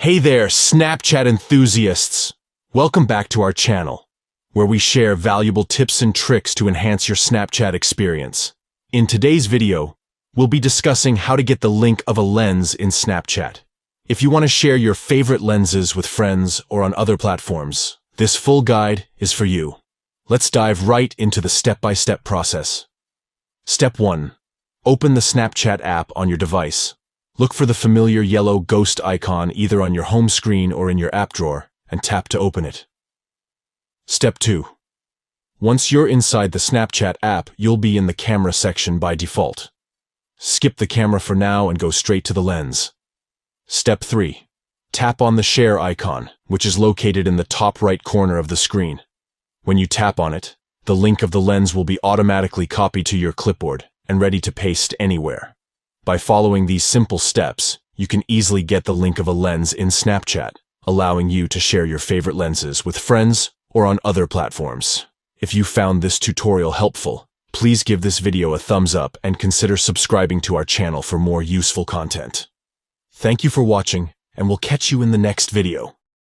Hey there, Snapchat enthusiasts! Welcome back to our channel, where we share valuable tips and tricks to enhance your Snapchat experience. In today's video, we'll be discussing how to get the link of a lens in Snapchat. If you want to share your favorite lenses with friends or on other platforms, this full guide is for you. Let's dive right into the step-by-step process. Step 1. Open the Snapchat app on your device. Look for the familiar yellow ghost icon either on your home screen or in your app drawer, and tap to open it. Step 2. Once you're inside the Snapchat app, you'll be in the camera section by default. Skip the camera for now and go straight to the lens. Step 3. Tap on the share icon, which is located in the top right corner of the screen. When you tap on it, the link of the lens will be automatically copied to your clipboard and ready to paste anywhere. By following these simple steps, you can easily get the link of a lens in Snapchat, allowing you to share your favorite lenses with friends or on other platforms. If you found this tutorial helpful, please give this video a thumbs up and consider subscribing to our channel for more useful content. Thank you for watching, and we'll catch you in the next video.